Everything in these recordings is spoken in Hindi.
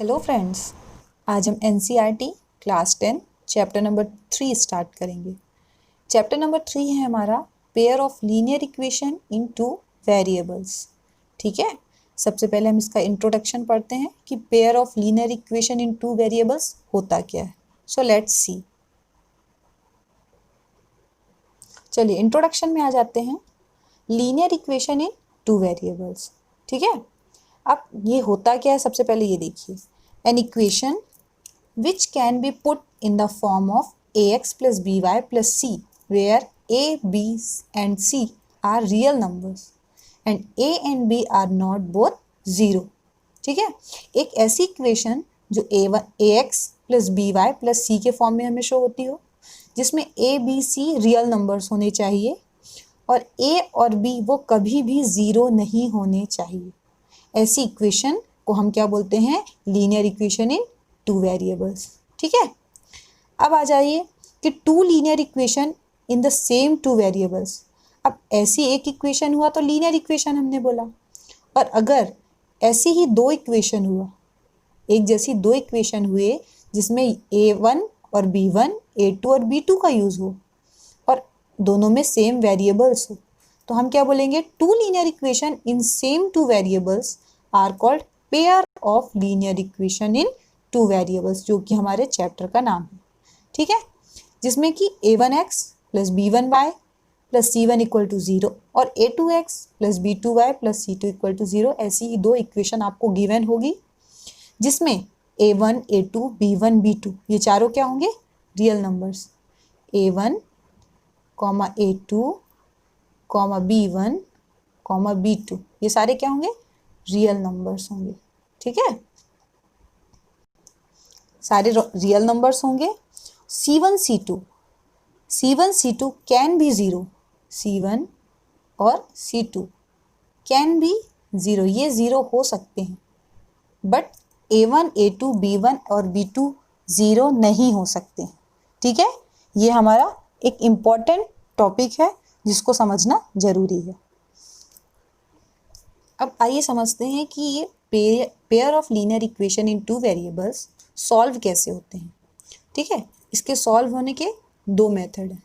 हेलो फ्रेंड्स, आज हम NCERT class 10 chapter number 3 start करेंगे। चैप्टर नंबर 3 है हमारा pair of linear equation in two variables. ठीक है, सबसे पहले हम इसका इंट्रोडक्शन पढ़ते हैं कि pair of linear equation in two variables होता क्या है। So let's see. चलिए इंट्रोडक्शन में आ जाते हैं। Linear equation in two variables, ठीक है। अब ये होता क्या है, सबसे पहले ये देखिए। An equation which can be put in the form of ax plus by plus c where a, b and c are real numbers and a and b are not both zero। ठीक है, एक ऐसी इक्वेशन जो ax plus by plus c के फॉर्म में हमें शो होती हो, जिसमें a, b, c real numbers होने चाहिए और a और b वो कभी भी ज़ीरो नहीं होने चाहिए। ऐसी इक्वेशन को हम क्या बोलते हैं? Linear equation in two variables. ठीक है, अब आ जाइए कि two linear equation in the same two variables. अब ऐसी एक इक्वेशन हुआ तो लीनियर इक्वेशन हमने बोला, और अगर ऐसी ही दो इक्वेशन हुआ, एक जैसी दो इक्वेशन हुए जिसमें a1 और b1, a2 और b2 का यूज़ हो और दोनों में सेम वेरिएबल्स हो, तो हम क्या बोलेंगे? Two linear equation in same two variables are called pair of linear equation in two variables, जो कि हमारे चैप्टर का नाम है। ठीक है, जिसमें कि a1x plus b1y plus c1 equal to 0 और a2x plus b2y plus c2 equal to 0, ऐसी ही दो इक्वेशन आपको गिवन होगी, जिसमें a1, a2, b1, b2 ये चारों क्या होंगे? Real numbers. a1, a2, b1, b2 ये सारे क्या होंगे? रियल नंबर्स होंगे। ठीक है, सारे रियल नंबर्स होंगे। c1, c2 can be zero, c1 और c2 कैन बी ज़ीरो, ये ज़ीरो हो सकते हैं, बट a1, a2, b1 और b2 ज़ीरो नहीं हो सकते। ठीक है, ये हमारा एक इम्पॉर्टेंट टॉपिक है जिसको समझना ज़रूरी है। अब आइए समझते हैं कि ये pair of linear equation in two variables solve कैसे होते हैं। ठीक है, इसके सॉल्व होने के दो मेथड हैं।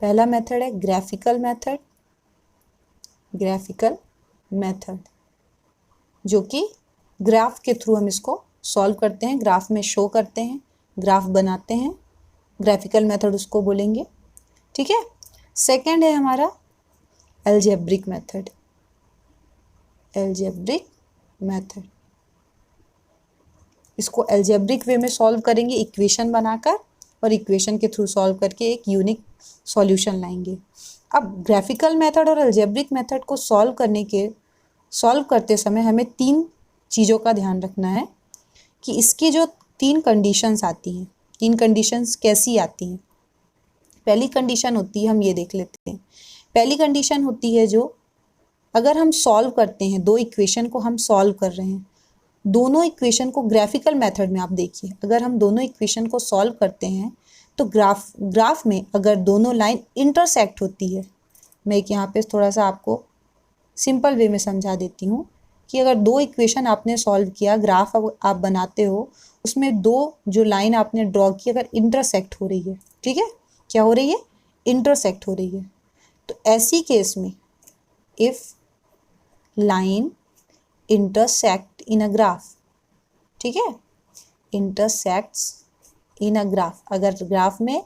पहला मेथड है ग्राफिकल मेथड, जो कि ग्राफ के थ्रू हम इसको सॉल्व करते हैं, ग्राफ में शो करते हैं, ग्राफ बनाते हैं, ग्राफिकल मेथड उसको बोलेंगे। ठीक है, सेकंड है हमारा अलजेब्रिक मेथड। इसको अलजेब्रिक वे में सॉल्व करेंगे, इक्वेशन बनाकर, और इक्वेशन के थ्रू सॉल्व करके एक यूनिक सॉल्यूशन लाएंगे। अब ग्राफिकल मेथड और अलजेब्रिक मेथड को सॉल्व करते समय हमें तीन चीज़ों का ध्यान रखना है कि इसकी जो तीन कंडीशंस आती हैं, तीन कंडीशंस कैसी आती हैं। पहली कंडीशन होती है, हम ये देख लेते हैं। पहली कंडीशन होती है जो अगर हम सॉल्व करते हैं, दो इक्वेशन को हम सॉल्व कर रहे हैं, दोनों इक्वेशन को ग्राफिकल मेथड में आप देखिए, अगर हम दोनों इक्वेशन को सॉल्व करते हैं तो ग्राफ में अगर दोनों लाइन इंटरसेक्ट होती है, मैं एक यहाँ पे थोड़ा सा आपको सिंपल वे में समझा देती हूँ कि अगर दो इक्वेशन आपने सॉल्व किया, ग्राफ आप बनाते हो, उसमें दो जो लाइन आपने ड्रॉ की अगर इंटरसेक्ट हो रही है, ठीक है, क्या हो रही है? इंटरसेक्ट हो रही है, तो ऐसी केस में if line intersect in a graph, ठीक है, इंटरसेक्ट्स इन अ ग्राफ, अगर ग्राफ में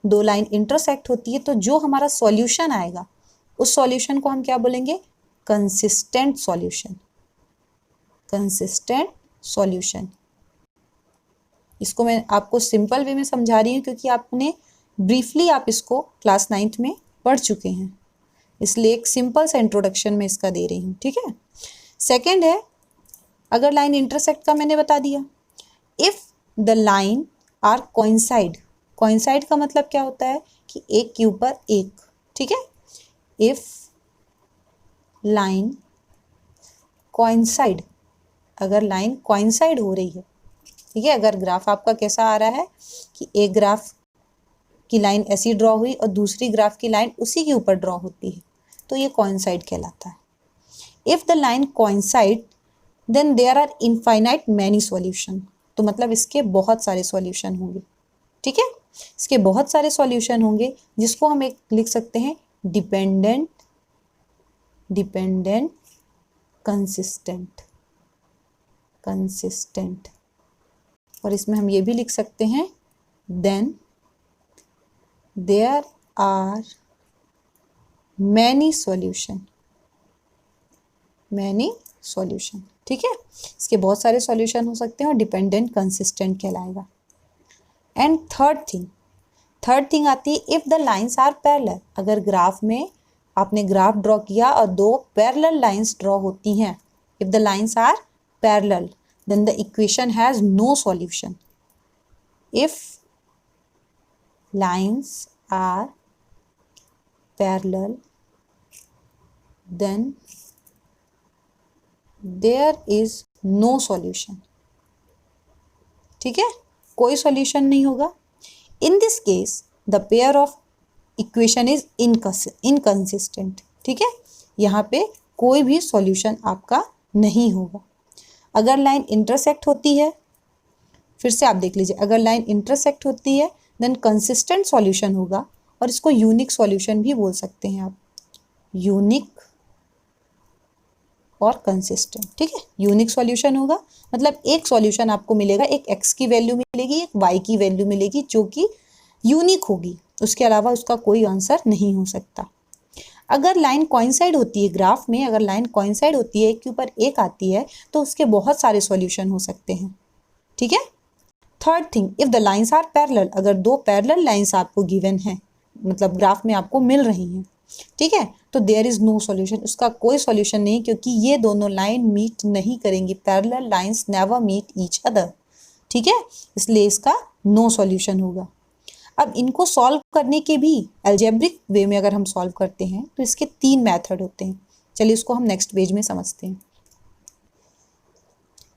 दो लाइन इंटरसेक्ट होती है तो जो हमारा सॉल्यूशन आएगा उस सॉल्यूशन को हम क्या बोलेंगे? Consistent solution. इसको मैं आपको सिंपल वे में समझा रही हूँ क्योंकि आपने ब्रीफली आप इसको क्लास 9th में पढ़ चुके हैं, इसलिए एक सिंपल सा इंट्रोडक्शन में इसका दे रही हूँ। ठीक है, सेकंड है, अगर लाइन इंटरसेक्ट का मैंने बता दिया, if the line are coincide का मतलब क्या होता है कि एक के ऊपर एक। ठीक है, इफ़ लाइन कोइंसाइड, अगर लाइन कोइंसाइड हो रही है, ठीक है, अगर ग्राफ आपका कैसा आ रहा है कि एक ग्राफ की लाइन ऐसी ड्रॉ हुई और दूसरी ग्राफ की लाइन उसी के ऊपर ड्रॉ होती है, तो ये कोइंसाइड कहलाता है। If the line coincide then there are infinite many solution, तो मतलब इसके बहुत सारे सॉल्यूशन होंगे, ठीक है। इसके बहुत सारे सॉल्यूशन होंगे जिसको हम एक लिख सकते हैं डिपेंडेंट कंसिस्टेंट, और इसमें हम ये भी लिख सकते हैं then there are many solution, ठीक है। इसके बहुत सारे सॉल्यूशन हो सकते हैं और डिपेंडेंट कंसिस्टेंट कहलाएगा। एंड थर्ड थिंग आती है if the lines are parallel, अगर ग्राफ में आपने ग्राफ ड्रॉ किया और दो पैरेलल लाइंस ड्रॉ होती हैं, if the lines are parallel then the equation has no solution. If lines are parallel then there is no solution, ठीक है, कोई सॉल्यूशन नहीं होगा। In this case the pair of equation is inconsistent, ठीक है, यहाँ पे कोई भी सॉल्यूशन आपका नहीं होगा। अगर लाइन इंटरसेक्ट होती है, फिर से आप देख लीजिए, अगर लाइन इंटरसेक्ट होती है देन कंसिस्टेंट सॉल्यूशन होगा, और इसको यूनिक सॉल्यूशन भी बोल सकते हैं आप, यूनिक और कंसिस्टेंट, ठीक है। यूनिक सॉल्यूशन होगा मतलब एक सॉल्यूशन आपको मिलेगा, एक एक्स की वैल्यू मिलेगी, एक वाई की वैल्यू मिलेगी जो कि यूनिक होगी, उसके अलावा उसका कोई आंसर नहीं हो सकता। अगर लाइन कोइंसाइड होती है ग्राफ में, अगर लाइन कोइंसाइड होती है, एक के ऊपर एक आती है, तो उसके बहुत सारे सॉल्यूशन हो सकते हैं, ठीक है। Third thing if the lines are parallel, अगर दो पैरेलल लाइंस आपको गिवन है, मतलब ग्राफ में आपको मिल रही हैं, ठीक है, तो देयर इज नो सॉल्यूशन, उसका कोई सॉल्यूशन नहीं, क्योंकि ये दोनों लाइन मीट नहीं करेंगी, parallel lines never meet each other, ठीक है, इसलिए इसका नो सॉल्यूशन होगा। अब इनको सॉल्व करने के भी अलजेब्रिक वे में अगर हम सॉल्व करते हैं तो इसके 3 मेथड होते हैं। चलिए इसको हम नेक्स्ट पेज में समझते हैं।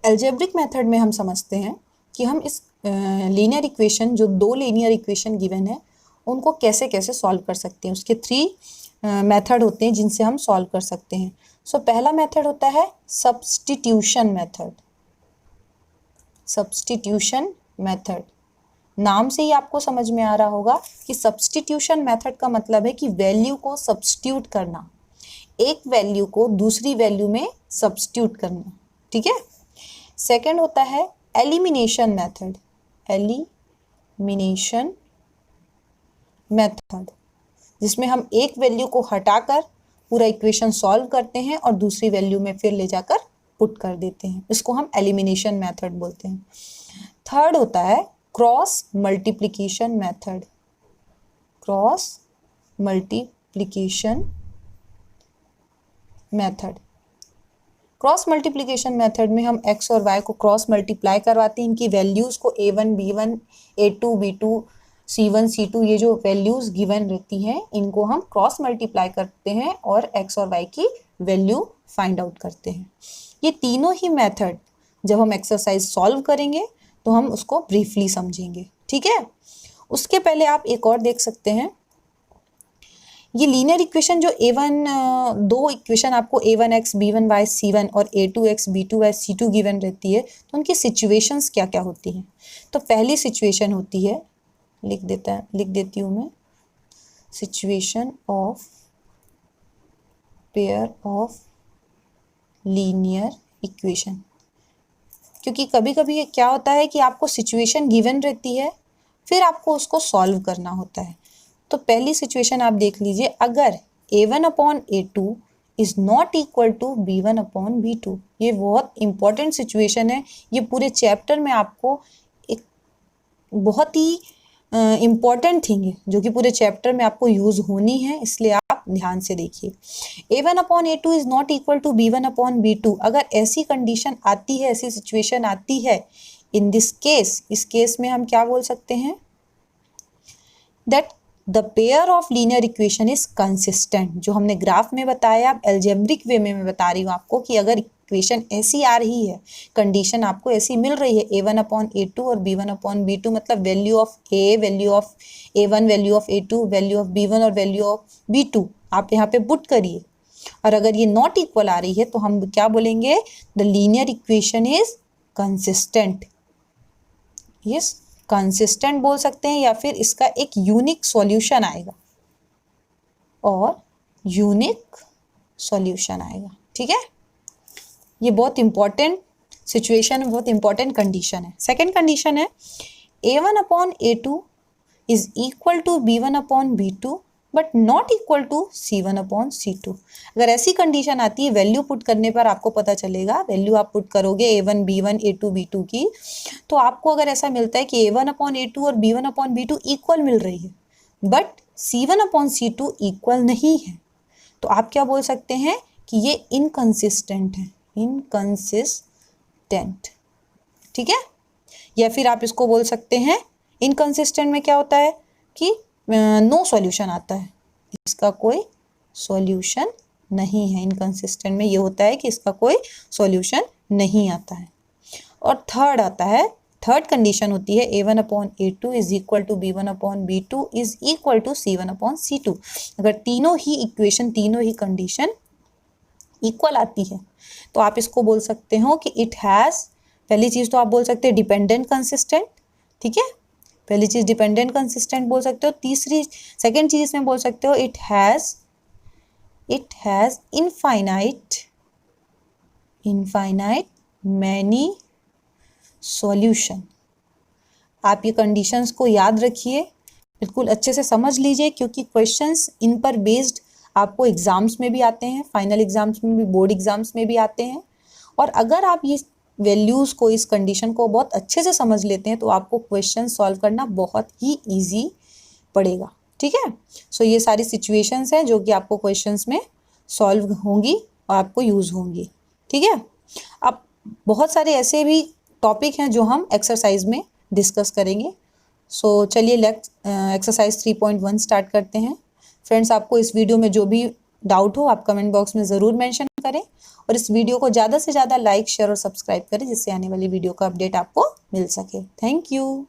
अलजेब्रिक मेथड में हम समझते हैं कि हम इस लीनियर इक्वेशन, जो 2 लीनियर इक्वेशन गिवन है, उनको कैसे कैसे सॉल्व कर सकते हैं। उसके 3 मेथड होते हैं जिनसे हम सॉल्व कर सकते हैं। सो पहला मेथड होता है सब्स्टिट्यूशन मेथड। नाम से ही आपको समझ में आ रहा होगा कि सब्स्टिट्यूशन मेथड का मतलब है कि वैल्यू को सब्स्टिट्यूट करना, एक वैल्यू को दूसरी वैल्यू में सब्स्टिट्यूट करना, ठीक है। सेकंड होता है एलिमिनेशन मेथड, जिसमें हम एक वैल्यू को हटाकर पूरा इक्वेशन सॉल्व करते हैं और दूसरी वैल्यू में फिर ले जाकर पुट कर देते हैं, इसको हम एलिमिनेशन मेथड बोलते हैं। थर्ड होता है क्रॉस मल्टीप्लिकेशन मेथड में हम x और y को क्रॉस मल्टीप्लाई करवाते हैं, इनकी वैल्यूज़ को a1 b1 a2 b2 c1 c2, ये जो वैल्यूज़ गिवन रहती हैं इनको हम क्रॉस मल्टीप्लाई करते हैं और x और y की वैल्यू फाइंड आउट करते हैं। ये तीनों ही मेथड जब हम एक्सरसाइज सॉल्व करेंगे तो हम उसको ब्रीफली समझेंगे, ठीक है। उसके पहले आप एक और देख सकते हैं, ये लीनियर इक्वेशन जो दो इक्वेशन आपको a1x b1y c1 और a2x b2y c2 गिवन रहती है, तो उनकी सिचुएशंस क्या क्या होती हैं। तो पहली सिचुएशन होती है, लिख देती हूँ मैं, situation of pair of linear equation. क्योंकि कभी कभी क्या होता है कि आपको सिचुएशन गिवन रहती है, फिर आपको उसको सॉल्व करना होता है। तो पहली सिचुएशन आप देख लीजिए, अगर a1/a2 is not equal to b1/b2, ये बहुत इंपॉर्टेंट सिचुएशन है। ये पूरे चैप्टर में आपको एक बहुत ही इम्पॉर्टेंट थिंग है जो कि पूरे चैप्टर में आपको यूज होनी है, इसलिए आप ध्यान से देखिए। a1/a2 is not equal to b1/b2, अगर ऐसी कंडीशन आती है, ऐसी सिचुएशन आती है, इन दिस केस, इस केस में हम क्या बोल सकते हैं, that the pair of linear equation is consistent. जो हमने ग्राफ में बताया, अब एल्जेब्रिक वे में मैं बता रही हूँ आपको कि अगर इक्वेशन ऐसी आ रही है, कंडीशन आपको ऐसी मिल रही है, a1/a2 और b1/b2, मतलब value of a, value of a1, value of a2, value of b1 और वैल्यू ऑफ b2 आप यहाँ पे पुट करिए, और अगर ये नॉट इक्वल आ रही है तो हम क्या बोलेंगे, the linear equation is consistent. Yes, consistent बोल सकते हैं, या फिर इसका एक यूनिक सॉल्यूशन आएगा और यूनिक सॉल्यूशन आएगा। ठीक है, ये बहुत इंपॉर्टेंट सिचुएशन है, बहुत इंपॉर्टेंट कंडीशन है। सेकेंड कंडीशन है A1/A2 is equal to B1/B2 but not equal to C1/C2। अगर ऐसी कंडीशन आती है, वैल्यू पुट करने पर आपको पता चलेगा, वैल्यू आप पुट करोगे A1 B1 A2 B2 की, तो आपको अगर ऐसा मिलता है कि A1/A2 और B1/B2 इक्वल मिल रही है बट C1/C2 इक्वल नहीं है, तो आप क्या बोल सकते हैं कि ये इनकंसिस्टेंट है, इनकंसिस्टेंट। ठीक है, या फिर आप इसको बोल सकते हैं, इनकंसिस्टेंट में क्या होता है कि नो सॉल्यूशन आता है, इसका कोई सॉल्यूशन नहीं है। इनकंसिस्टेंट में ये होता है कि इसका कोई सॉल्यूशन नहीं आता है। और थर्ड आता है, थर्ड कंडीशन होती है A1/A2 is equal to B1/B2 is equal to C1/C2। अगर तीनों ही इक्वेशन, तीनों ही कंडीशन इक्वल आती है तो आप इसको बोल सकते हो कि इट हैज़, पहली चीज़ तो आप बोल सकते हैं डिपेंडेंट कंसिस्टेंट। ठीक है, पहली चीज़ डिपेंडेंट कंसिस्टेंट बोल सकते हो। तीसरी, सेकेंड चीज़ में बोल सकते हो it has infinite many solution. आप ये कंडीशंस को याद रखिए, बिल्कुल अच्छे से समझ लीजिए, क्योंकि क्वेश्चंस इन पर बेस्ड आपको एग्जाम्स में भी आते हैं, फाइनल एग्जाम्स में भी, बोर्ड एग्जाम्स में भी आते हैं। और अगर आप ये वैल्यूज़ को, इस कंडीशन को बहुत अच्छे से समझ लेते हैं तो आपको क्वेश्चन सॉल्व करना बहुत ही ईजी पड़ेगा। ठीक है, सो ये सारी सिचुएशंस हैं जो कि आपको क्वेश्चंस में सॉल्व होंगी और आपको यूज़ होंगी। ठीक है, अब बहुत सारे ऐसे भी टॉपिक हैं जो हम एक्सरसाइज में डिस्कस करेंगे। सो चलिए एक्सरसाइज 3.1 स्टार्ट करते हैं। फ्रेंड्स, आपको इस वीडियो में जो भी डाउट हो आप कमेंट बॉक्स में ज़रूर मेंशन करें और इस वीडियो को ज़्यादा से ज़्यादा लाइक, शेयर और सब्सक्राइब करें, जिससे आने वाली वीडियो का अपडेट आपको मिल सके। Thank you.